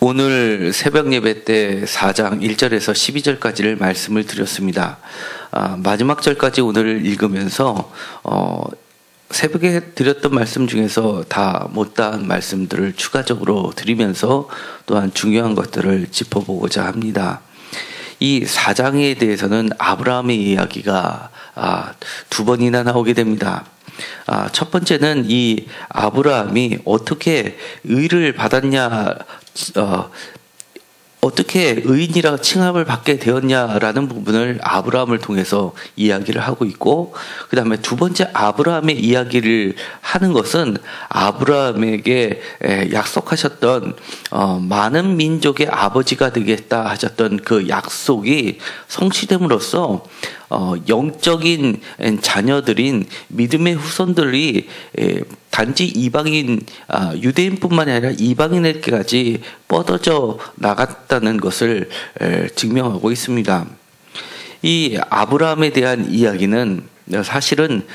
오늘 새벽 예배 때 4장 1절에서 12절까지를 말씀을 드렸습니다. 마지막 절까지 오늘 읽으면서 새벽에 드렸던 말씀 중에서 다 못다한 말씀들을 추가적으로 드리면서 또한 중요한 것들을 짚어보고자 합니다. 이 4장에 대해서는 아브라함의 이야기가 두 번이나 나오게 됩니다. 첫 번째는 이 아브라함이 어떻게 의를 받았냐, 어떻게 의인이라 칭함을 받게 되었냐라는 부분을 아브라함을 통해서 이야기를 하고 있고, 그 다음에 두 번째 아브라함의 이야기를 하는 것은 아브라함에게 약속하셨던 많은 민족의 아버지가 되겠다 하셨던 그 약속이 성취됨으로써 영적인 자녀들인 믿음의 후손들이 단지 이방인, 유대인뿐만 아니라 이방인에게까지 뻗어져 나갔다는 것을 증명하고 있습니다. 이 아브라함에 대한 이야기는 사실은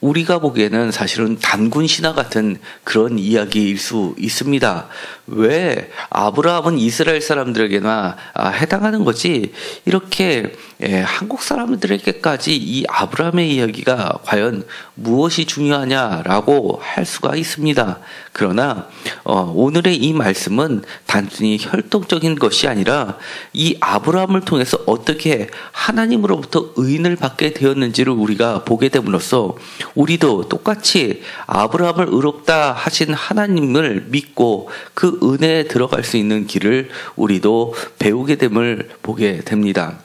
우리가 보기에는 사실은 단군 신화 같은 그런 이야기일 수 있습니다. 왜 아브라함은 이스라엘 사람들에게나 해당하는 거지 이렇게 한국 사람들에게까지 이 아브라함의 이야기가 과연 무엇이 중요하냐라고 할 수가 있습니다. 그러나 오늘의 이 말씀은 단순히 혈통적인 것이 아니라 이 아브라함을 통해서 어떻게 하나님으로부터 의인을 받게 되었는지를 우리가 보게 됨으로써 우리도 똑같이 아브라함을 의롭다 하신 하나님을 믿고 그 은혜에 들어갈 수 있는 길을 우리도 배우게 됨을 보게 됩니다.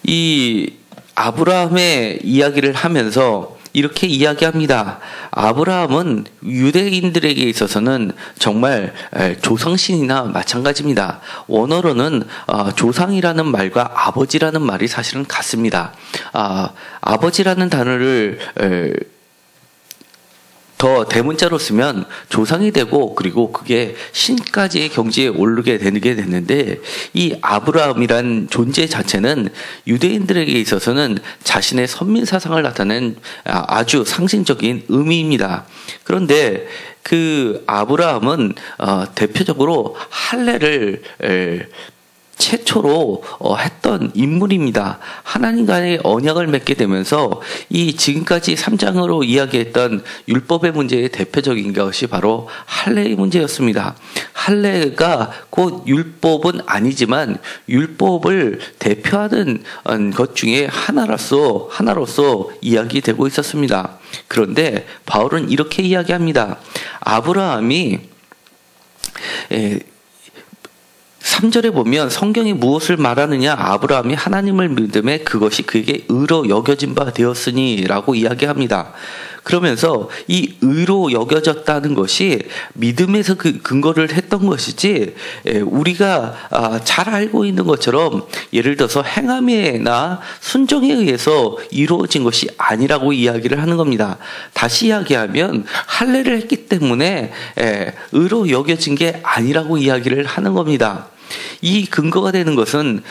이 아브라함의 이야기를 하면서 이렇게 이야기합니다. 아브라함은 유대인들에게 있어서는 정말 조상신이나 마찬가지입니다. 원어로는 조상이라는 말과 아버지라는 말이 사실은 같습니다. 아버지라는 단어를 더 대문자로 쓰면 조상이 되고 그리고 그게 신까지의 경지에 오르게 되게 됐는데, 이 아브라함이란 존재 자체는 유대인들에게 있어서는 자신의 선민 사상을 나타낸 아주 상징적인 의미입니다. 그런데 그 아브라함은 대표적으로 할례를 최초로 했던 인물입니다. 하나님과의 언약을 맺게 되면서 이 지금까지 3장으로 이야기했던 율법의 문제의 대표적인 것이 바로 할례의 문제였습니다. 할례가 곧 율법은 아니지만 율법을 대표하는 것 중에 하나로서 이야기되고 있었습니다. 그런데 바울은 이렇게 이야기합니다. 아브라함이 3절에 보면 성경이 무엇을 말하느냐, 아브라함이 하나님을 믿음에 그것이 그에게 의로 여겨진 바 되었으니 라고 이야기합니다. 그러면서 이 의로 여겨졌다는 것이 믿음에서 그 근거를 했던 것이지 우리가 잘 알고 있는 것처럼 예를 들어서 행함에나 순종에 의해서 이루어진 것이 아니라고 이야기를 하는 겁니다. 다시 이야기하면 할례를 했기 때문에 의로 여겨진 게 아니라고 이야기를 하는 겁니다. 이 근거가 되는 것은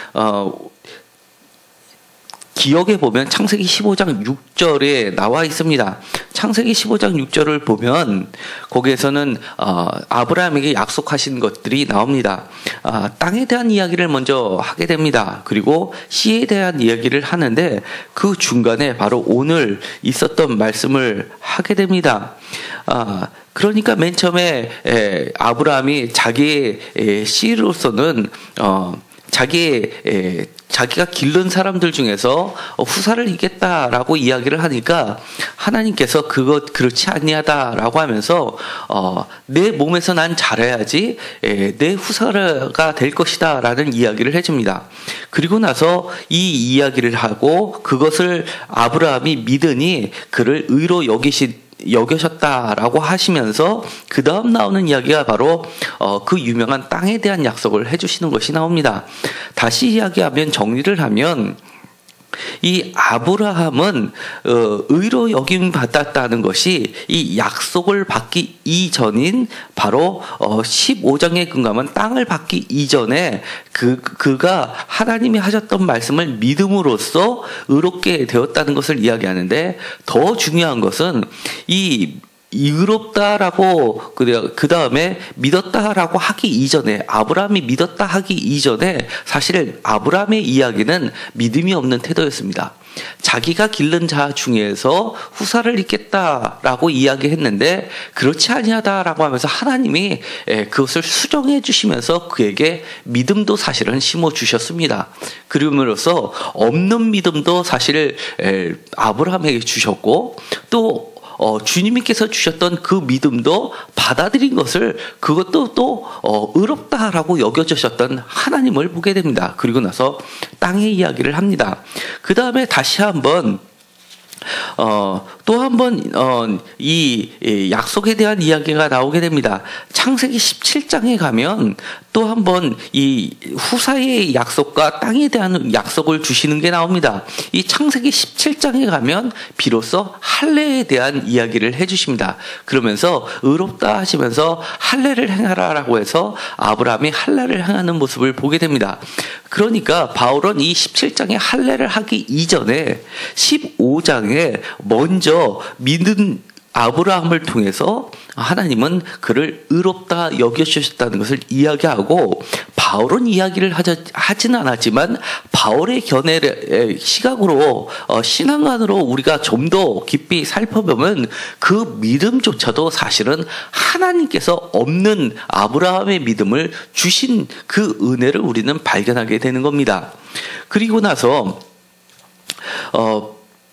기억에 보면 창세기 15장 6절에 나와 있습니다. 창세기 15장 6절을 보면 거기에서는 아브라함에게 약속하신 것들이 나옵니다. 땅에 대한 이야기를 먼저 하게 됩니다. 그리고 씨에 대한 이야기를 하는데 그 중간에 바로 오늘 있었던 말씀을 하게 됩니다. 그러니까 맨 처음에 아브라함이 자기의 씨로서는 자기가 기른 사람들 중에서 후사를 잇겠다라고 이야기를 하니까 하나님께서 그렇지 아니하다라고 하면서 내 몸에서 난 자라야지 내 후사가 될 것이다라는 이야기를 해줍니다. 그리고 나서 이 이야기를 하고 그것을 아브라함이 믿으니 그를 의로 여겨셨다라고 하시면서 그 다음 나오는 이야기가 바로 그 유명한 땅에 대한 약속을 해주시는 것이 나옵니다. 다시 이야기하면, 정리를 하면 이 아브라함은 의로 여김 받았다는 것이 이 약속을 받기 이전인 바로 15장에 근거한 땅을 받기 이전에 그가 하나님이 하셨던 말씀을 믿음으로써 의롭게 되었다는 것을 이야기하는데, 더 중요한 것은 이 의롭다라고 그 다음에 믿었다라고 하기 이전에, 아브라함이 믿었다 하기 이전에 사실 아브라함의 이야기는 믿음이 없는 태도였습니다. 자기가 기른 자 중에서 후사를 잇겠다라고 이야기했는데 그렇지 아니하다라고 하면서 하나님이 그것을 수정해 주시면서 그에게 믿음도 사실은 심어 주셨습니다. 그러므로써 없는 믿음도 사실 아브라함에게 주셨고, 또 주님께서 주셨던 그 믿음도 받아들인 것을, 그것도 또 의롭다라고 여겨주셨던 하나님을 보게 됩니다. 그리고 나서 땅의 이야기를 합니다. 그 다음에 다시 한번 또 한 번 이 약속에 대한 이야기가 나오게 됩니다. 창세기 17장에 가면 또 한 번 이 후사의 약속과 땅에 대한 약속을 주시는 게 나옵니다. 이 창세기 17장에 가면 비로소 할례에 대한 이야기를 해주십니다. 그러면서 의롭다 하시면서 할례를 행하라라고 해서 아브라함이 할례를 행하는 모습을 보게 됩니다. 그러니까 바울은 이 17장에 할례를 하기 이전에 15장에 먼저 믿은 아브라함을 통해서 하나님은 그를 의롭다 여겨주셨다는 것을 이야기하고, 바울은 이야기를 하지는 않았지만 바울의 견해의 시각으로 신앙관으로 우리가 좀 더 깊이 살펴보면 그 믿음조차도 사실은 하나님께서 없는 아브라함의 믿음을 주신 그 은혜를 우리는 발견하게 되는 겁니다. 그리고 나서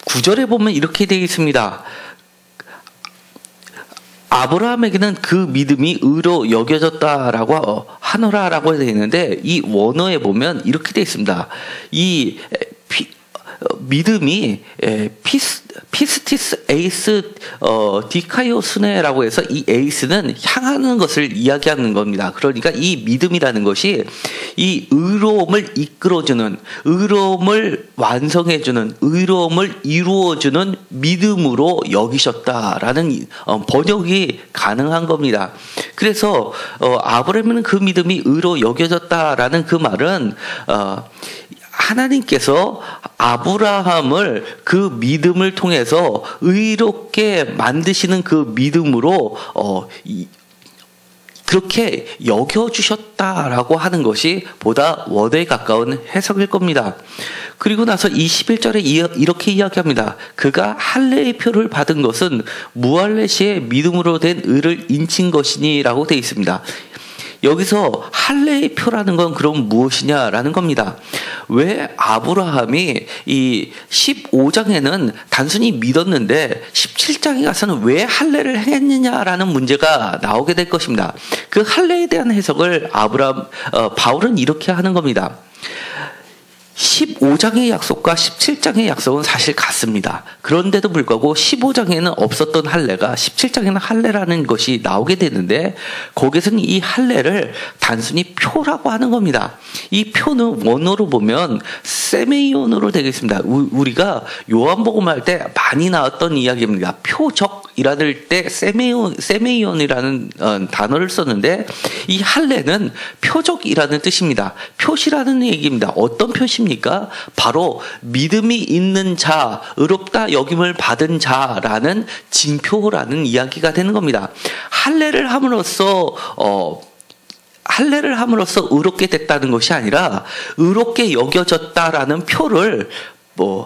9절에 보면 이렇게 되어 있습니다. 아브라함에게는 그 믿음이 의로 여겨졌다라고 하노라라고 되어 있는데, 이 원어에 보면 이렇게 되어 있습니다. 이 믿음이 피스티스 에이스 디카이오스네라고 해서, 이 에이스는 향하는 것을 이야기하는 겁니다. 그러니까 이 믿음이라는 것이 이 의로움을 이끌어주는, 의로움을 완성해주는, 의로움을 이루어주는 믿음으로 여기셨다라는 번역이 가능한 겁니다. 그래서 아브라함은 그 믿음이 의로 여겨졌다라는 그 말은 하나님께서 아브라함을 그 믿음을 통해서 의롭게 만드시는 그 믿음으로 그렇게 여겨주셨다라고 하는 것이 보다 원어에 가까운 해석일 겁니다. 그리고 나서 21절에 이렇게 이야기합니다. 그가 할례의 표를 받은 것은 무할례 시에 믿음으로 된 의를 인친 것이니라고 되어 있습니다. 여기서 할례의 표라는 건 그럼 무엇이냐라는 겁니다. 왜 아브라함이 이 15장에는 단순히 믿었는데 17장에 가서는 왜 할례를 행했느냐라는 문제가 나오게 될 것입니다. 그 할례에 대한 해석을 바울은 이렇게 하는 겁니다. 15장의 약속과 17장의 약속은 사실 같습니다. 그런데도 불구하고 15장에는 없었던 할례가 17장에는 할례라는 것이 나오게 되는데, 거기서는 이 할례를 단순히 표라고 하는 겁니다. 이 표는 원어로 보면 세메이온으로 되겠습니다. 우리가 요한복음 할 때 많이 나왔던 이야기입니다. 표적이라는 때 세메이온이라는 단어를 썼는데, 이 할례는 표적이라는 뜻입니다. 표시라는 얘기입니다. 어떤 표시입니까? 바로 믿음이 있는 자, 의롭다 여김을 받은 자라는 징표라는 이야기가 되는 겁니다. 할례를 함으로써 의롭게 됐다는 것이 아니라 의롭게 여겨졌다라는 표를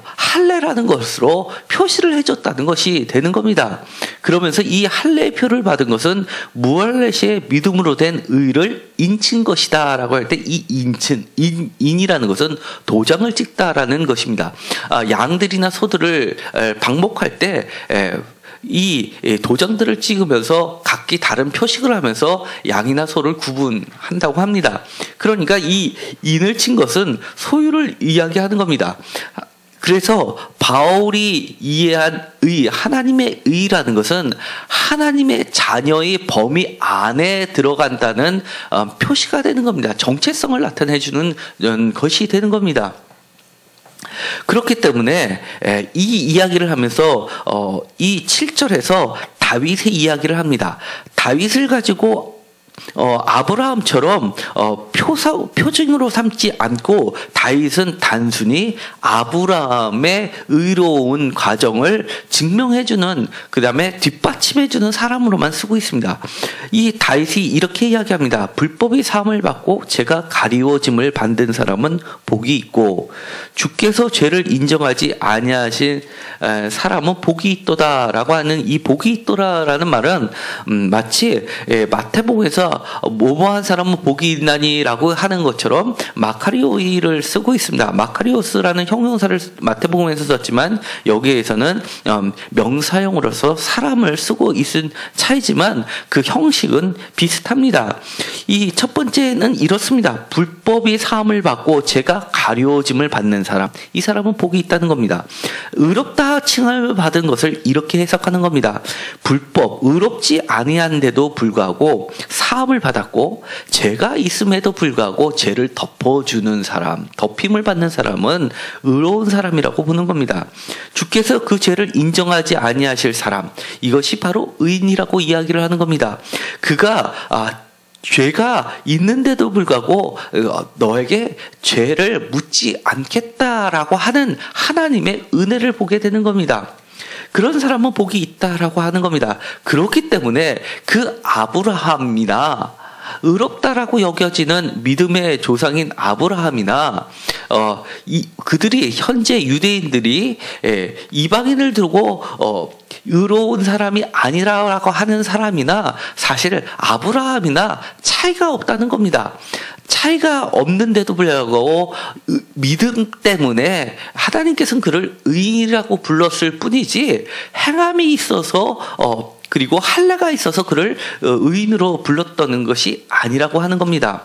할례라는 것으로 표시를 해줬다는 것이 되는 겁니다. 그러면서 이 할례의 표를 받은 것은 무할례 시에 믿음으로 된 의를 인친 것이다 라고 할 때, 이 인이라는 것은 도장을 찍다라는 것입니다. 양들이나 소들을 방목할 때 이 도장들을 찍으면서 각기 다른 표식을 하면서 양이나 소를 구분한다고 합니다. 그러니까 이 인을 친 것은 소유를 이야기하는 겁니다. 그래서 바울이 이해한 의, 하나님의 의라는 것은 하나님의 자녀의 범위 안에 들어간다는 표시가 되는 겁니다. 정체성을 나타내주는 것이 되는 겁니다. 그렇기 때문에 이 이야기를 하면서 이 7절에서 다윗의 이야기를 합니다. 다윗을 가지고 아브라함처럼 표징으로 삼지 않고 다윗은 단순히 아브라함의 의로운 과정을 증명해주는, 그 다음에 뒷받침해주는 사람으로만 쓰고 있습니다. 이 다윗이 이렇게 이야기합니다. 불법이 사함을 받고 죄가 가리워짐을 받는 사람은 복이 있고 주께서 죄를 인정하지 아니하신 사람은 복이 있도다라고 하는 이 복이 있도다라는 말은 마치 마태복음에서 뭐뭐한 사람은 복이 있나니라고 하는 것처럼 마카리오이를 쓰고 있습니다. 마카리오스라는 형용사를 마태복음에서 썼지만 여기에서는 명사형으로서 사람을 쓰고 있은 차이지만 그 형식은 비슷합니다. 이 첫 번째는 이렇습니다. 불법이 사함을 받고 죄가 가려짐을 받는 사람, 이 사람은 복이 있다는 겁니다. 의롭다 칭함을 받은 것을 이렇게 해석하는 겁니다. 불법, 의롭지 아니한데도 불구하고 사함을 받았고 죄가 있음에도 불구하고 죄를 덮어주는 사람, 덮임을 받는 사람은 의로운 사람이라고 보는 겁니다. 주께서 그 죄를 인정하지 아니하실 사람, 이것이 바로 의인이라고 이야기를 하는 겁니다. 그가 죄가 있는데도 불구하고 너에게 죄를 묻지 않겠다라고 하는 하나님의 은혜를 보게 되는 겁니다. 그런 사람은 복이 있다라고 하는 겁니다. 그렇기 때문에 그 아브라함이나 의롭다라고 여겨지는 믿음의 조상인 아브라함이나 그들이 현재 유대인들이 이방인을 두고 의로운 사람이 아니라고 하는 사람이나 사실 아브라함이나 차이가 없다는 겁니다. 차이가 없는데도 불구하고 믿음 때문에 하나님께서는 그를 의인이라고 불렀을 뿐이지 행함이 있어서 그리고 할례가 있어서 그를 의인으로 불렀다는 것이 아니라고 하는 겁니다.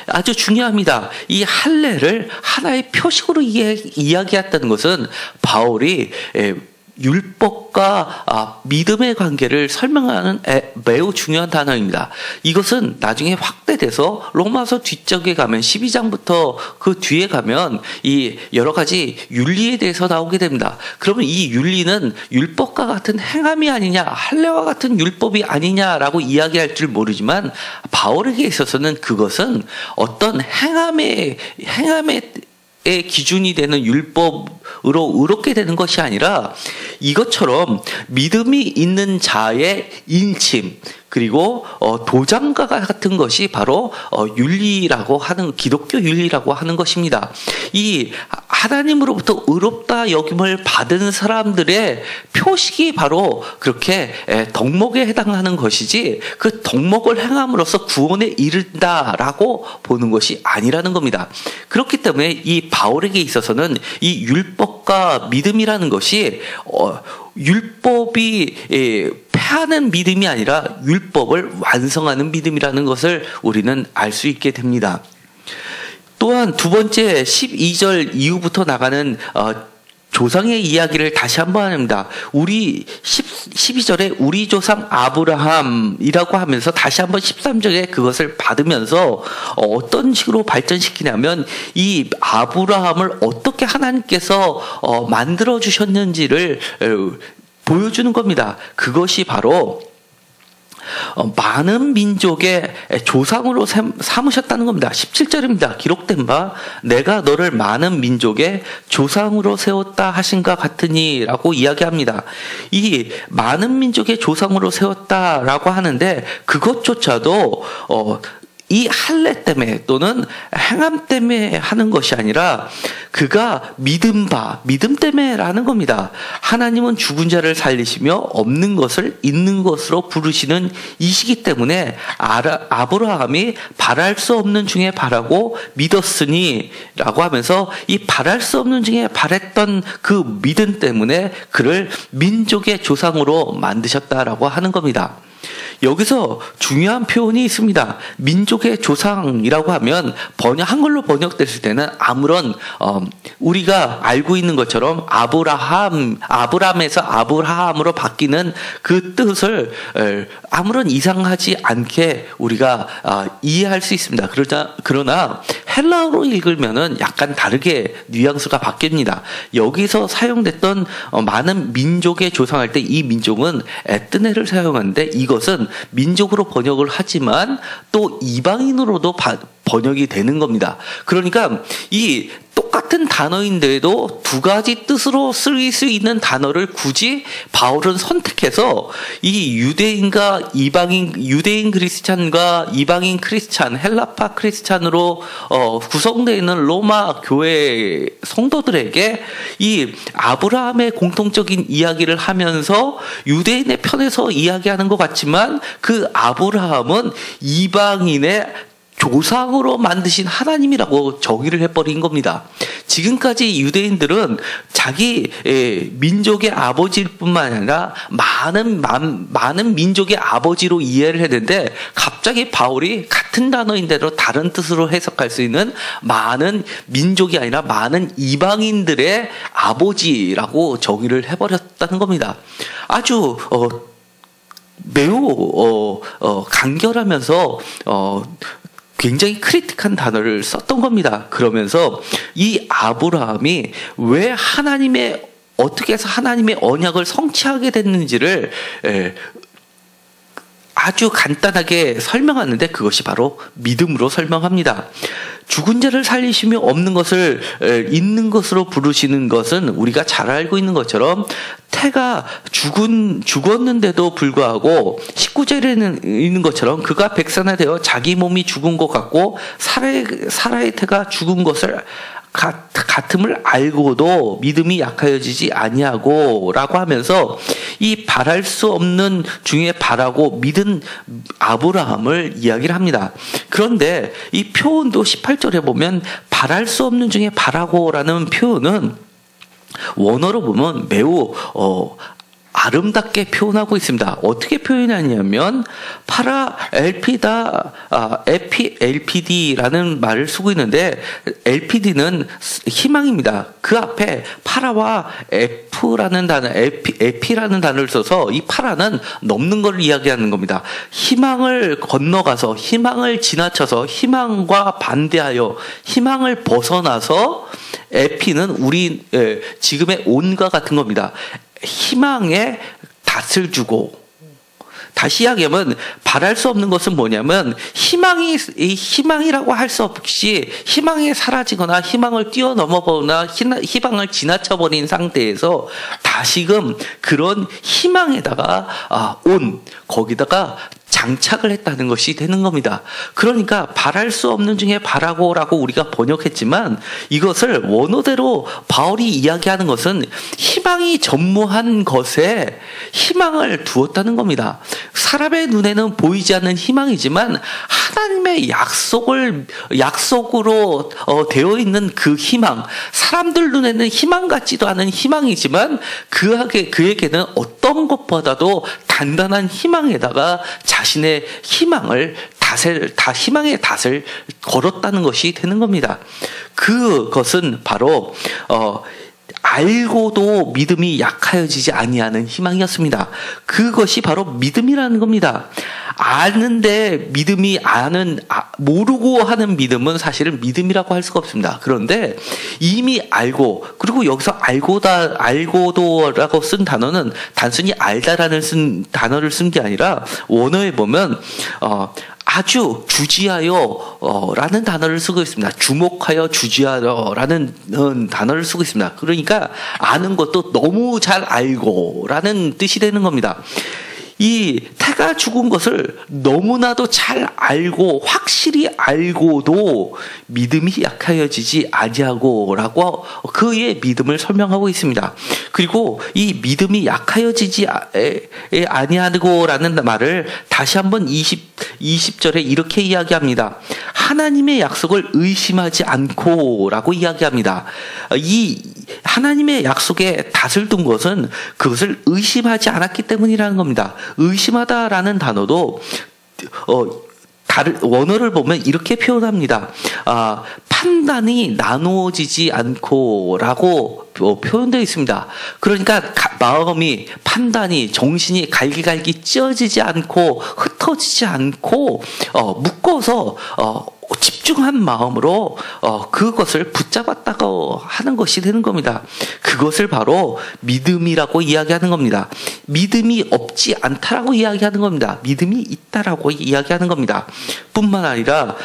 아주 중요합니다. 이 할례를 하나의 표식으로 이야기했다는 것은 바울이 율법과 믿음의 관계를 설명하는 매우 중요한 단어입니다. 이것은 나중에 확대돼서 로마서 뒤쪽에 가면 12장부터 그 뒤에 가면 이 여러 가지 윤리에 대해서 나오게 됩니다. 그러면 이 윤리는 율법과 같은 행함이 아니냐, 할례와 같은 율법이 아니냐라고 이야기할 줄 모르지만 바울에게 있어서는 그것은 어떤 행함의 기준이 되는 율법으로 의롭게 되는 것이 아니라 이것처럼 믿음이 있는 자의 인침, 그리고 도장과 같은 것이 바로 윤리라고 하는, 기독교 윤리라고 하는 것입니다. 이 하나님으로부터 의롭다 여김을 받은 사람들의 표식이 바로 그렇게 덕목에 해당하는 것이지 그 덕목을 행함으로써 구원에 이른다라고 보는 것이 아니라는 겁니다. 그렇기 때문에 이 바울에게 있어서는 이 율법과 믿음이라는 것이 율법이 패하는 믿음이 아니라 율법을 완성하는 믿음이라는 것을 우리는 알 수 있게 됩니다. 또한 두 번째 12절 이후부터 나가는 조상의 이야기를 다시 한번 합니다. 12절에 우리 조상 아브라함이라고 하면서 다시 한번 13절에 그것을 받으면서 어떤 식으로 발전시키냐면 이 아브라함을 어떻게 하나님께서 만들어 주셨는지를 보여주는 겁니다. 그것이 바로 많은 민족의 조상으로 삼으셨다는 겁니다. 17절입니다. 기록된 바 내가 너를 많은 민족의 조상으로 세웠다 하신가 같으니 라고 이야기합니다. 이 많은 민족의 조상으로 세웠다라고 하는데 그것조차도 이 할례 때문에 또는 행함 때문에 하는 것이 아니라 그가 믿음 때문에라는 겁니다. 하나님은 죽은 자를 살리시며 없는 것을 있는 것으로 부르시는 이시기 때문에 아브라함이 바랄 수 없는 중에 바라고 믿었으니 라고 하면서 이 바랄 수 없는 중에 바랬던 그 믿음 때문에 그를 민족의 조상으로 만드셨다라고 하는 겁니다. 여기서 중요한 표현이 있습니다. 민족의 조상이라고 하면 한글로 번역됐을 때는 아무런 우리가 알고 있는 것처럼 아브람에서 아브라함으로 바뀌는 그 뜻을 아무런 이상하지 않게 우리가 이해할 수 있습니다. 그러나 헬라어로 읽으면은 약간 다르게 뉘앙스가 바뀝니다. 여기서 사용됐던 많은 민족의 조상할 때 이 민족은 에뜨네를 사용하는데 이것은 민족으로 번역을 하지만 또 이방인으로도 번역이 되는 겁니다. 그러니까 이 똑같은 단어인데도 두 가지 뜻으로 쓰일 수 있는 단어를 굳이 바울은 선택해서 이 유대인과 이방인, 유대인 크리스찬과 이방인 크리스찬, 헬라파 크리스찬으로 구성되어 있는 로마 교회 성도들에게 이 아브라함의 공통적인 이야기를 하면서 유대인의 편에서 이야기하는 것 같지만 그 아브라함은 이방인의 조상으로 만드신 하나님이라고 정의를 해버린 겁니다. 지금까지 유대인들은 자기 민족의 아버지일 뿐만 아니라 많은 민족의 아버지로 이해를 했는데 갑자기 바울이 같은 단어인데도 다른 뜻으로 해석할 수 있는 많은 민족이 아니라 많은 이방인들의 아버지라고 정의를 해버렸다는 겁니다. 아주 매우 간결하면서 굉장히 크리틱한 단어를 썼던 겁니다. 그러면서 이 아브라함이 왜 어떻게 해서 하나님의 언약을 성취하게 됐는지를 아주 간단하게 설명하는데 그것이 바로 믿음으로 설명합니다. 죽은 자를 살리시며 없는 것을 있는 것으로 부르시는 것은 우리가 잘 알고 있는 것처럼 태가 죽었는데도 불구하고 19절에는 있는 것처럼 그가 백산화되어 자기 몸이 죽은 것 같고 사라의 태가 죽은 것을 같음을 알고도 믿음이 약하여지지 아니하고 라고 하면서 이 바랄 수 없는 중에 바라고 믿은 아브라함을 이야기를 합니다. 그런데 이 표현도 18절에 보면 바랄 수 없는 중에 바라고 라는 표현은 원어로 보면 매우 아름답게 표현하고 있습니다. 어떻게 표현하냐면 파라 LPD라는 말을 쓰고 있는데 LPD는 희망입니다. 그 앞에 파라와 F라는 단어, 에피라는 단어를 써서 이 파라는 넘는 걸 이야기하는 겁니다. 희망을 건너가서 희망을 지나쳐서 희망과 반대하여 희망을 벗어나서 에피는 우리 지금의 온과 같은 겁니다. 희망에 닷을 주고 다시 이야기하면 바랄 수 없는 것은 뭐냐면 희망이라고 할 수 없이 희망이 사라지거나 희망을 뛰어넘어보거나 희망을 지나쳐버린 상태에서 다시금 그런 희망에다가 거기다가 장착을 했다는 것이 되는 겁니다. 그러니까 바랄 수 없는 중에 바라고라고 우리가 번역했지만 이것을 원어대로 바울이 이야기하는 것은 희망이 전무한 것에 희망을 두었다는 겁니다. 사람의 눈에는 보이지 않는 희망이지만 하나님의 약속으로 되어 있는 그 희망, 사람들 눈에는 희망 같지도 않은 희망이지만 그에게는 어떤 것보다도 단단한 희망에다가 자신의 희망의 닷을 걸었다는 것이 되는 겁니다. 그것은 바로 알고도 믿음이 약하여지지 아니하는 희망이었습니다. 그것이 바로 믿음이라는 겁니다. 아는데 모르고 하는 믿음은 사실은 믿음이라고 할 수가 없습니다. 그런데 이미 알고, 그리고 여기서 알고도라고 쓴 단어는 단순히 알다라는 단어를 쓴 게 아니라 원어에 보면 아주 주지하여 라는 단어를 쓰고 있습니다. 주목하여 주지하여 라는 단어를 쓰고 있습니다. 그러니까 아는 것도 너무 잘 알고 라는 뜻이 되는 겁니다. 이 태가 죽은 것을 너무나도 잘 알고 확실히 알고도 믿음이 약하여지지 아니하고라고 그의 믿음을 설명하고 있습니다. 그리고 이 믿음이 약하여지지 아니하고라는 말을 다시 한번 20절에 이렇게 이야기합니다. 하나님의 약속을 의심하지 않고라고 이야기합니다. 이 하나님의 약속에 닷을 둔 것은 그것을 의심하지 않았기 때문이라는 겁니다. 의심하다라는 단어도 원어를 보면 이렇게 표현합니다. 판단이 나누어지지 않고라고 표현되어 있습니다. 그러니까 마음이, 판단이, 정신이 갈기갈기 찢어지지 않고 흩어지지 않고 묶어서 집중한 마음으로 그것을 붙잡았다고 하는 것이 되는 겁니다. 그것을 바로 믿음이라고 이야기하는 겁니다. 믿음이 없지 않다라고 이야기하는 겁니다. 믿음이 있다라고 이야기하는 겁니다. 뿐만 아니라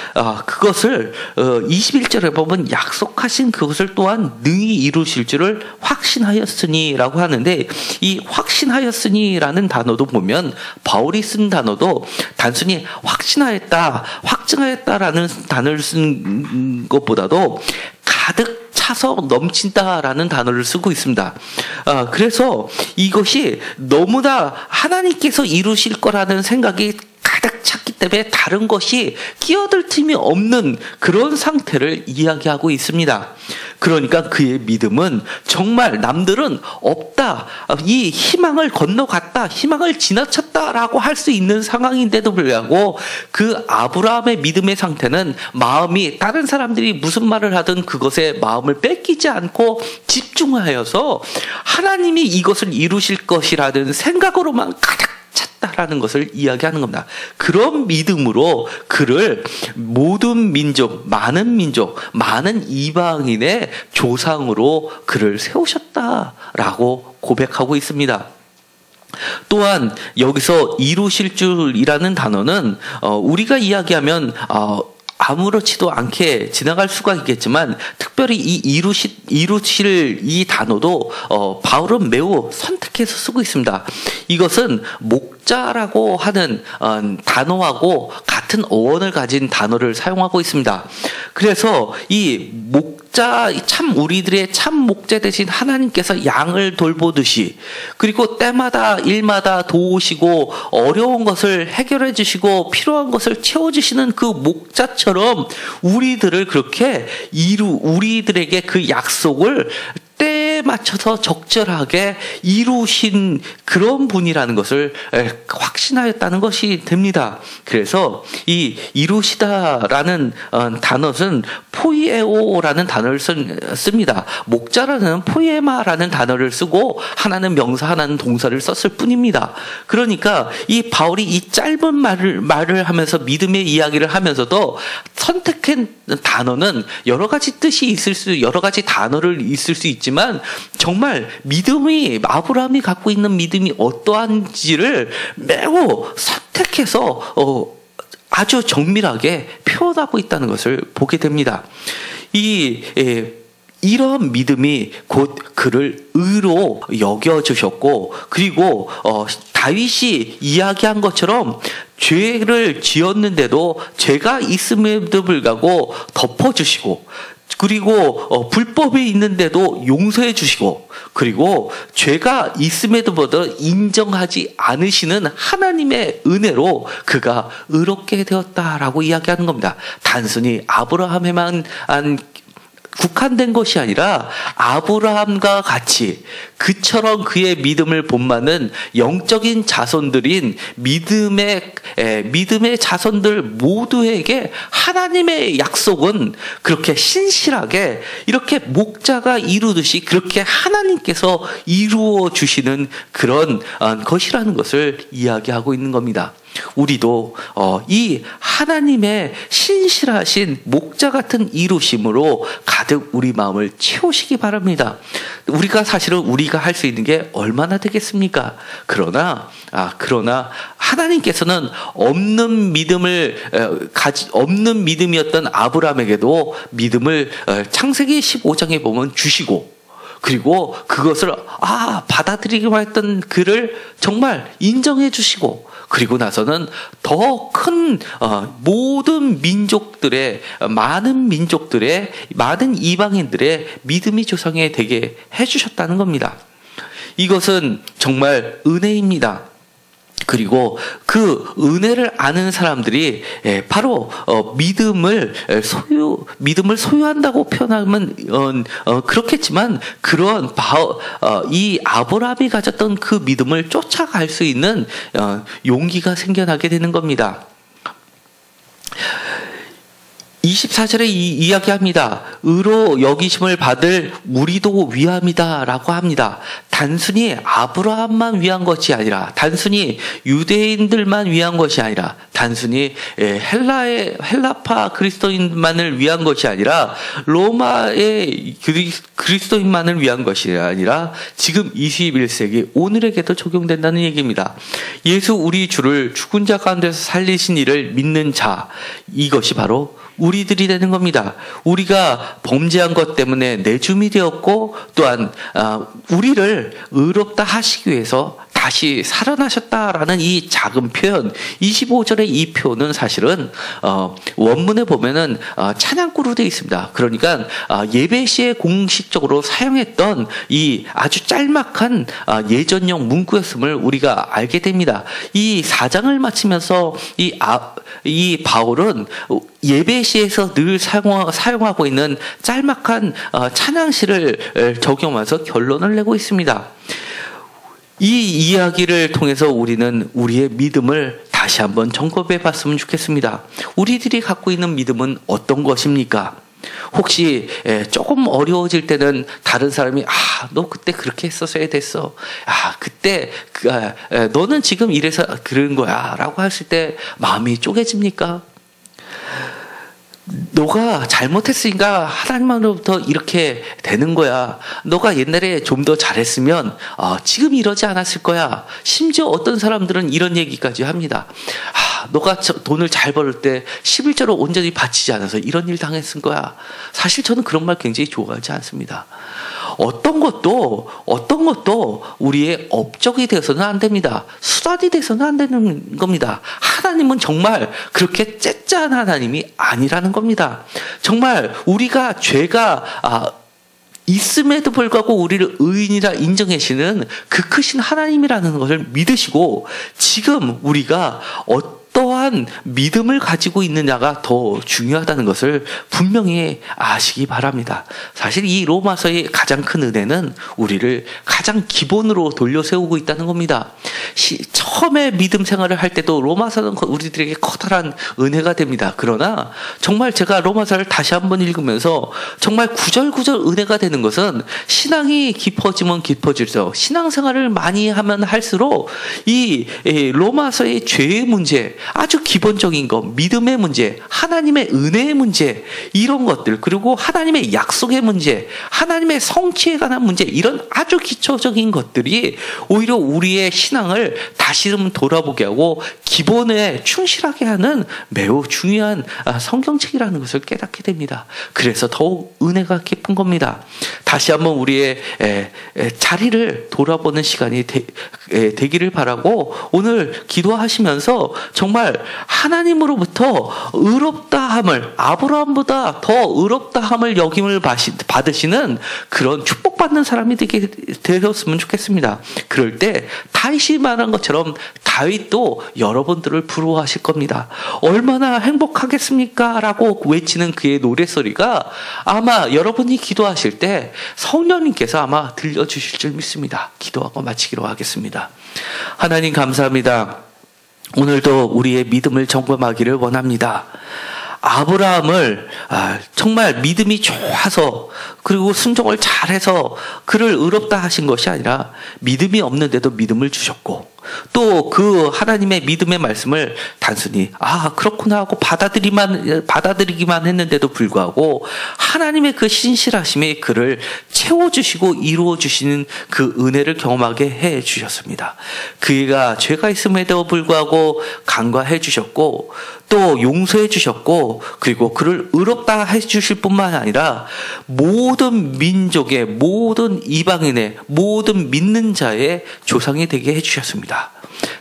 그것을 21절에 보면 약속하신 그것을 또한 능히 이루실 줄을 확신하였으니라고 하는데, 이 확신하였으니라는 단어도 보면 바울이 쓴 단어도 단순히 확신하였다, 확증하였다라는 단어를 쓴 것보다도 가득 차서 넘친다라는 단어를 쓰고 있습니다. 그래서 이것이 너무나 하나님께서 이루실 거라는 생각이 가득 찼기 때문에 다른 것이 끼어들 틈이 없는 그런 상태를 이야기하고 있습니다. 그러니까 그의 믿음은 정말 남들은 없다, 이 희망을 건너갔다, 희망을 지나쳤다라고 할 수 있는 상황인데도 불구하고 그 아브라함의 믿음의 상태는 마음이 다른 사람들이 무슨 말을 하든 그것에 마음을 뺏기지 않고 집중하여서 하나님이 이것을 이루실 것이라는 생각으로만 가득 찼다라는 것을 이야기하는 겁니다. 그런 믿음으로 그를 모든 민족, 많은 이방인의 조상으로 그를 세우셨다라고 고백하고 있습니다. 또한 여기서 이루실 줄이라는 단어는 우리가 이야기하면 아무렇지도 않게 지나갈 수가 있겠지만, 특별히 이 이루실 이 단어도 바울은 매우 선택해서 쓰고 있습니다. 이것은 목자라고 하는 단어하고 같은 어원을 가진 단어를 사용하고 있습니다. 그래서 이 목자, 우리들의 참 목자 대신 하나님께서 양을 돌보듯이, 그리고 때마다 일마다 도우시고 어려운 것을 해결해 주시고 필요한 것을 채워주시는 그 목자처럼 우리들을 그렇게 우리들에게 그 약속을 때에 맞춰서 적절하게 이루신 그런 분이라는 것을 확신하였다는 것이 됩니다. 그래서 이 이루시다라는 단어는 포이에오라는 단어를 씁니다. 목자라는 포이에마라는 단어를 쓰고 하나는 명사, 하나는 동사를 썼을 뿐입니다. 그러니까 이 바울이 이 짧은 말을 하면서 믿음의 이야기를 하면서도 선택한 단어는 여러 가지 뜻이 여러 가지 단어를 있을 수 있지만, 정말 믿음이, 아브라함이 갖고 있는 믿음이 어떠한지를 매우 선택해서 아주 정밀하게 표현하고 있다는 것을 보게 됩니다. 이런 믿음이 곧 그를 의로 여겨주셨고, 그리고 다윗이 이야기한 것처럼 죄를 지었는데도 죄가 있음에도 불구하고 덮어주시고, 그리고 불법이 있는데도 용서해 주시고, 그리고 죄가 있음에도 불구하고 인정하지 않으시는 하나님의 은혜로 그가 의롭게 되었다라고 이야기하는 겁니다. 단순히 아브라함에만 국한된 것이 아니라 아브라함과 같이 그처럼 그의 믿음을 본받는 영적인 자손들인 믿음의 자손들 모두에게 하나님의 약속은 그렇게 신실하게 이렇게 목자가 이루듯이 그렇게 하나님께서 이루어 주시는 그런 것이라는 것을 이야기하고 있는 겁니다. 우리도 이 하나님의 신실하신 목자 같은 이루심으로 가득 우리 마음을 채우시기 바랍니다. 사실은 우리가 할 수 있는 게 얼마나 되겠습니까? 그러나 하나님께서는 없는 믿음이었던 아브라함에게도 믿음을 창세기 15장에 보면 주시고, 그리고 그것을 받아들이기만 했던 그를 정말 인정해 주시고, 그리고 나서는 더 큰 모든 민족들의 많은 이방인들의 믿음이 조상이 되게 해주셨다는 겁니다. 이것은 정말 은혜입니다. 그리고 그 은혜를 아는 사람들이 바로 믿음을 소유한다고 표현하면 그렇겠지만, 그런 이 아브라함이 가졌던 그 믿음을 쫓아갈 수 있는 용기가 생겨나게 되는 겁니다. 24절에 이야기합니다. 의로 여기심을 받을 우리도 위함이다라고 합니다. 단순히 아브라함만 위한 것이 아니라, 단순히 유대인들만 위한 것이 아니라, 단순히 헬라파 그리스도인만을 위한 것이 아니라, 로마의 그리스도인만을 위한 것이 아니라 지금 21세기 오늘에게도 적용된다는 얘기입니다. 예수 우리 주를 죽은 자 가운데서 살리신 이를 믿는 자, 이것이 바로 우리들이 되는 겁니다. 우리가 범죄한 것 때문에 내줌이 되었고, 또한 우리를 의롭다 하시기 위해서 다시 살아나셨다라는 이 작은 표현, 25절의 이 표현은 사실은 원문에 보면은 찬양구로 되어 있습니다. 그러니까 예배 시에 공식적으로 사용했던 이 아주 짤막한 예전형 문구였음을 우리가 알게 됩니다. 이 4장을 마치면서 이 바울은 예배 시에서 늘 사용하고 있는 짤막한 찬양시를 적용하면서 결론을 내고 있습니다. 이 이야기를 통해서 우리는 우리의 믿음을 다시 한번 점검해 봤으면 좋겠습니다. 우리들이 갖고 있는 믿음은 어떤 것입니까? 혹시 조금 어려워질 때는 다른 사람이 너 그때 그렇게 했었어야 됐어. 그때 너는 지금 이래서 그런 거야 라고 했을 때 마음이 쪼개집니까? 너가 잘못했으니까 하나님으로부터 이렇게 되는 거야. 너가 옛날에 좀 더 잘했으면 지금 이러지 않았을 거야. 심지어 어떤 사람들은 이런 얘기까지 합니다. 너가 돈을 잘 벌을 때 11조로 온전히 바치지 않아서 이런 일 당했을 거야. 사실 저는 그런 말 굉장히 좋아하지 않습니다. 어떤 것도 우리의 업적이 되어서는 안 됩니다. 수단이 돼서는 안 되는 겁니다. 하나님은 정말 그렇게 째짜한 하나님이 아니라는 겁니다. 정말 우리가 죄가 있음에도 불구하고 우리를 의인이라 인정하시는 그 크신 하나님이라는 것을 믿으시고, 지금 우리가 어떠한 믿음을 가지고 있느냐가 더 중요하다는 것을 분명히 아시기 바랍니다. 사실 이 로마서의 가장 큰 은혜는 우리를 가장 기본으로 돌려 세우고 있다는 겁니다. 처음에 믿음 생활을 할 때도 로마서는 우리들에게 커다란 은혜가 됩니다. 그러나 정말 제가 로마서를 다시 한번 읽으면서 정말 구절구절 은혜가 되는 것은, 신앙이 깊어지면 깊어질수록, 신앙생활을 많이 하면 할수록 이 로마서의 죄의 문제, 아주 기본적인 것, 믿음의 문제, 하나님의 은혜의 문제, 이런 것들, 그리고 하나님의 약속의 문제, 하나님의 성취에 관한 문제, 이런 아주 기초적인 것들이 오히려 우리의 신앙을 다시 좀 돌아보게 하고 기본에 충실하게 하는 매우 중요한 성경책이라는 것을 깨닫게 됩니다. 그래서 더욱 은혜가 깊은 겁니다. 다시 한번 우리의 자리를 돌아보는 시간이 되기를 바라고, 오늘 기도하시면서 정말 하나님으로부터 의롭다함을, 아브라함보다 더 의롭다함을 여김을 받으시는 그런 축복받는 사람이 되었으면 좋겠습니다. 그럴 때 다윗이 말한 것처럼 다윗도 여러분들을 부러워하실 겁니다. 얼마나 행복하겠습니까? 라고 외치는 그의 노래소리가 아마 여러분이 기도하실 때 성령님께서 아마 들려주실 줄 믿습니다. 기도하고 마치기로 하겠습니다. 하나님 감사합니다. 오늘도 우리의 믿음을 점검하기를 원합니다. 아브라함을 정말 믿음이 좋아서, 그리고 순종을 잘해서 그를 의롭다 하신 것이 아니라 믿음이 없는데도 믿음을 주셨고, 또 그 하나님의 믿음의 말씀을 단순히 그렇구나 하고 받아들이기만 했는데도 불구하고 하나님의 그 신실하심이 그를 채워주시고 이루어주시는 그 은혜를 경험하게 해주셨습니다. 그가 죄가 있음에도 불구하고 간과해 주셨고, 또 용서해 주셨고, 그리고 그를 의롭다 해주실 뿐만 아니라 모든 민족의, 모든 이방인의, 모든 믿는 자의 조상이 되게 해주셨습니다.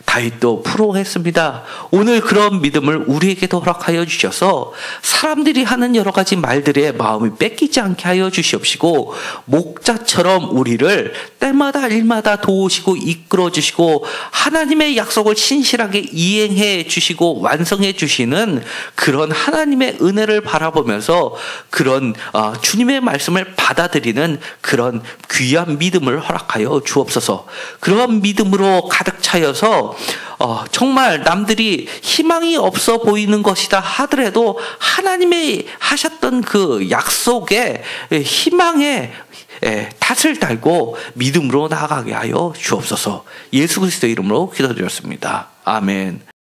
다윗도 부러워했습니다. 오늘 그런 믿음을 우리에게도 허락하여 주셔서 사람들이 하는 여러 가지 말들에 마음이 뺏기지 않게 하여 주시옵시고, 목자처럼 우리를 때마다 일마다 도우시고 이끌어 주시고 하나님의 약속을 신실하게 이행해 주시고 완성해 주시는 그런 하나님의 은혜를 바라보면서 그런 주님의 말씀을 받아들이는 그런 귀한 믿음을 허락하여 주옵소서. 그런 믿음으로 가득 차여서 정말 남들이 희망이 없어 보이는 것이다 하더라도 하나님의 하셨던 그 약속에 희망에 탓을 달고 믿음으로 나아가게 하여 주옵소서. 예수 그리스도의 이름으로 기도드렸습니다. 아멘.